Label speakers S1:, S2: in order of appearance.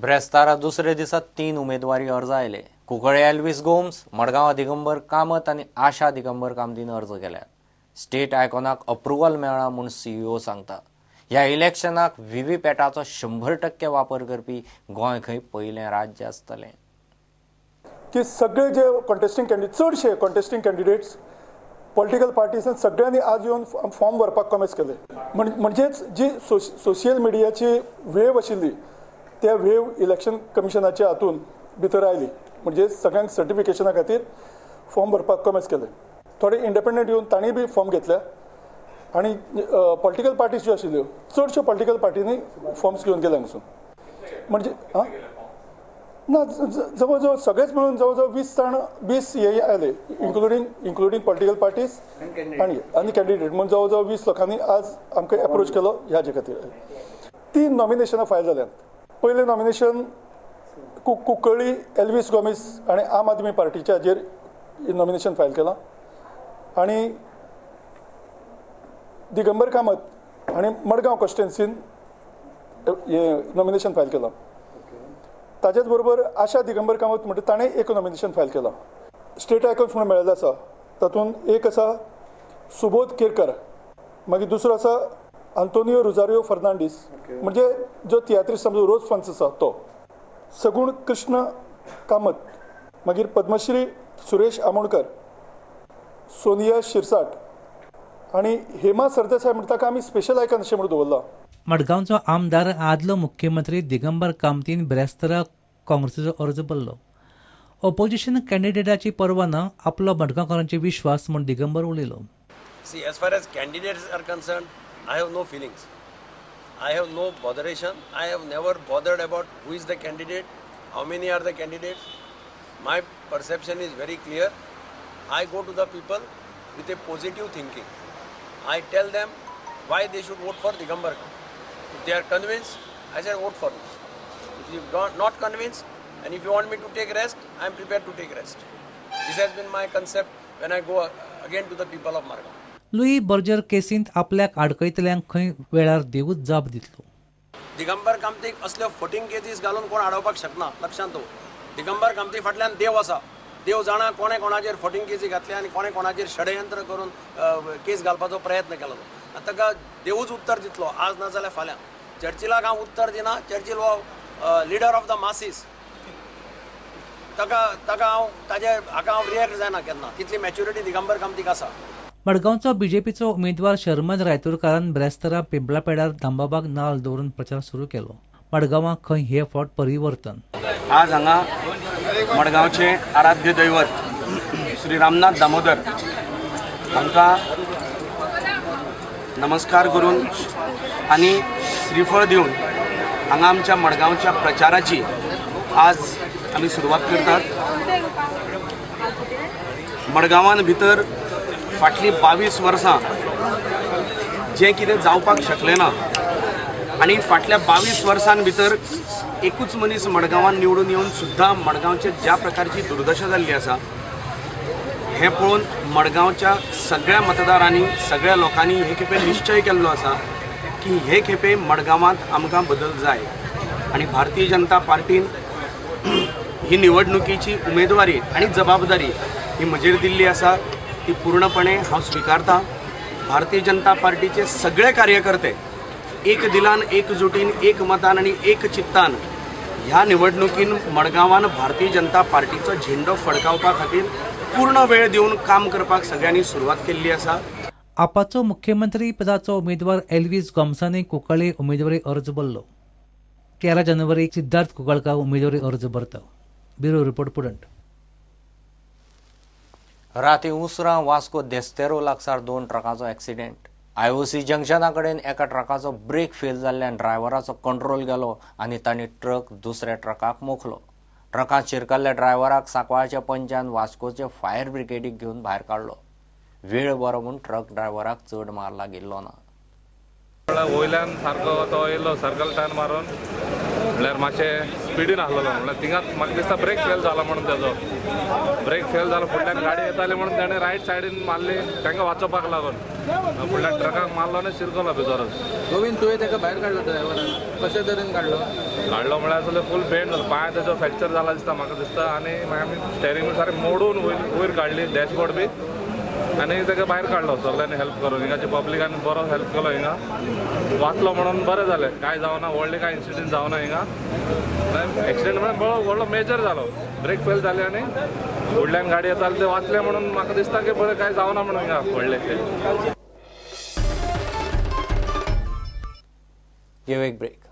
S1: ब्रेस्तारा दुसरे दिसा 3 उमेदवारी अर्ज आयले. कुंकळे एल्विस गोम्स, मडगांव दिगंबर कामत आणि आशा दिगंबर कामतीन अर्ज केल्यात. स्टेट आयकॉनाक अप्रुव्हल मेळ्ळा म्हूण सीईओ सांगता. ह्या इलेक्शनाक व्हीव्हीपॅटाचो 100% वापर करपी गोंय खंय पयलें राज्य आसतलें.
S2: की सगळे जे कॉन्टेस्टिंग कॅन्डिडेट चडशे कॉन्टेस्टिंग कॅन्डिडेट्स पॉलिटिकल पार्टीजांनी सगळ्यांनी आज येवन फॉर्म भरपाक कॉमेस केले. म्हणजेच जी सोशियल मिडियाची वेव आशिल्ली त्या वेव इलेक्शन कमिशनाच्या हातून भितर आयली. म्हणजे सगळ्यांक सर्टिफिकेशना खातीर फॉर्म भरपाक कॉमेस केले. थोडे इंडिपेंडंट येवन तांणी बी फॉर्म घेतल्या आणि पॉलिटिकल पार्टीज ज्यो आशिल्ल्यो चडश्यो पॉलिटिकल पार्टीनी फॉर्म्स घेवन गेले हांगसून. म्हणजे ना जवळ जवळ सगळेच मिळून जवळ जवळ 20 हे आले इन्क्लुडींग पॉलिटिकल पार्टीज आणि कॅन्डिडेट म्हणून जवळ जवळ 20 लोकांनी आज आमकां अप्रोच केलो ह्या हाजे खातीर. 3 नॉमिनेशनां फायल जाल्यात. पयलें नॉमिनेशन कुंकळी एल्विस गोमिस आणि आम आदमी पार्टीच्या हाजेर नॉमिनेशन फायल केलां आणि दिगंबर कामत आणि मडगांव कॉन्स्टिट्युएन्सीन नॉमिनेशन फायल केलां. ताच्याच बरोबर आशा दिगंबर कामत म्हणटा ताणें एक नॉमिनेशन फायल केलां. स्टेट आयकॉन्स म्हणून मेळिल्ले आसा. तातूंत एक आसा सुबोध केरकर, मागीर दुसरो आसा आंतोनियो रुजारियो फर्नांडीस म्हणजे जो तियात्रिस्ट आमचो रोज फन्स आसा तो, सगूण कृष्ण कामत, मागीर पद्मश्री सुरेश आमोणकर, सोनिया शिरसाट आणि हेमा सरदेसाय म्हणटा ताका आमी स्पेशल आयकॉन अशें म्हणून दवरला.
S3: मडगांवचो आमदार आदलो मुख्यमंत्री दिगंबर कामतीन ब्रेस्तारा काँग्रेसीचो अर्ज भरलो. ऑपोजिशन कॅन्डिडेटाची पर्वा ना आपलो मडगांवकारांचे विश्वास म्हूण दिगंबर उलयलो.
S4: See, as far as candidates are concerned, I have no feelings. I have no botheration. I have never bothered about who is the candidate, how many are the candidates. My perception is very clear. I go to the people with a positive thinking. I tell them why they should vote for Digambar. If they are convinced, I say vote for me. If you are not convinced and if you want me to take rest, I am prepared to take rest. This has been my concept when I go again to the people of Margam.
S3: Louis Berger केसींत आपल्याक आडकयतल्यांक खंय वेळार देवूच जाप दितलो.
S4: दिगंबर कामतीक असल्यो फटींग cases घालून कोण आडोवपाक शकना. लक्षांत दवर. दिगंबर कामती फाटल्यान देव आसा. देव जाणा कोणे कोणाचेर फटींग केसी घातल्या आनी कोणे कोणाचेर षडयंत्र करून केस घालपाचो प्रयत्न केलो. ताका देवूच उत्तर दितलो आज ना जाल्यार फाल्यां. चर्चिलाक हांव उत्तर दिना. चर्चिल हो लिडर ऑफ द मासीस. ताका हाका हांव रिएक्ट जायना केन्ना. तितली मॅच्युरिटी दिगंबर कामतीक आसा.
S3: मडगांवचो बीजेपीचो उमेदवार शर्मन रायतुरकारान ब्रेस्तारा पिंपळापेडार दामबाबाक नाल दवरून प्रचार सुरू केलो. मडगांवां खंय हे फावट परिवर्तन.
S5: आज हांगा मडगांवचे आराध्य दैवत श्री रामनाथ दामोदर हांकां नमस्कार करून आनी श्रीफळ दिवन हांगा आमच्या मडगांवच्या प्रचाराची आज आमी सुरवात करतात. मडगांवान भितर फाटली 22 वर्सां जें कितें जावपाक शकलें ना आनी फाटल्या 22 वर्सां भितर एकूच मनीस मडगांवान निवडून येवन सुद्दां मडगांवचे ज्या प्रकारची दुर्दशा जाल्ली आसा हें पळोवन मडगांवच्या सगळ्या मतदारांनी सगळ्या लोकांनी हे खेपे निश्चय केल्लो आसा की हे खेपे मडगांवांत आमकां बदल जाय. आनी भारतीय जनता पार्टीन ही निवडणुकीची उमेदवारी आनी जबाबदारी ही म्हजेर दिल्ली आसा. ती पूर्णपणे हांव स्विकारता. भारतीय जनता पार्टीचे सगळे कार्यकर्ते एक दिलान एकजुटीन एक मतान आनी एक चित्तान ह्या निवडणुकीन मडगांवान भारतीय जनता पार्टीचो झेंडो फडकावपा खातीर पूर्ण वेळ दिवन काम करपाक सगळ्यांनी सुरवात केल्ली आसा.
S3: आपाचो मुख्यमंत्री पदाचो उमेदवार एल्विस गोम्सानी कुंकळे उमेदवारी अर्ज भरलो. 13 जानेवारीक सिद्धार्थ कुंकळकार उमेदवारी अर्ज भरता. ब्युरो रिपोर्ट पुडंट.
S1: राती उसरां वास्को देस्तेरो लागसार 2 ट्रकाचो एक्सिडेंट. IOC जंक्शना कडेन एका ट्रकाचो ब्रेक फेल जाल्ल्यान ड्रायव्हराचो कंट्रोल गेलो आनी तांणी ट्रक दुसऱ्या ट्रकाक मोखलो. ट्रकांत शिरकल्ल्या ड्रायव्हराक सांकवाळच्या पंचान वास्कोचे फायर ब्रिगेडीक घेवन भायर काडलो. वेळ बरो म्हूण ट्रक ड्रायव्हराक चड मार लागिल्लो ना.
S6: वयल्यान सारको तो येयलो सर्कल टर्न मारून म्हळ्यार मातशें स्पिडीन आसलेलो. म्हळ्यार थिंगाच म्हाका दिसता ब्रेक फेल जाला म्हणून तेजो ब्रेक फेल जालो. फुडल्यान गाडी येताली म्हणून ताणें रायट सायडीन मारली तांकां वाचोवपाक लागून. फुडल्या ट्रकाक मारलो आनी शिरकलो भितरच.
S7: गोविंद तुवें ताका भायर काडलो ड्रायव्हरान, कशे तरेन काडलो?
S6: काडलो म्हळ्यार असले फूल बेंड जालो, पांय तेजो फ्रॅक्चर जाला दिसता म्हाका दिसता. आनी मागीर आमी स्टेरींग बी सारकें मोडून वयर काडली, डॅशबोर्ड बी, आनी ताका भायर काडलो सगळ्यांनी हेल्प करून. हिंगाची पब्लिकान बरो हेल्प केलो, हिंगा वाचलो म्हणून बरें जालें. कांय जावना, व्हडलें कांय इन्सिडेंट जावना हिंगा. एक्सिडेंट म्हळ्यार व्हडलो मेजर जालो, ब्रेक फेल जाले आनी फुडल्यान गाडी येताले ते वाचले म्हणून म्हाका दिसता की बरें कांय जावना म्हणून हिंगा व्हडलें ते.
S1: घेऊ एक ब्रेक.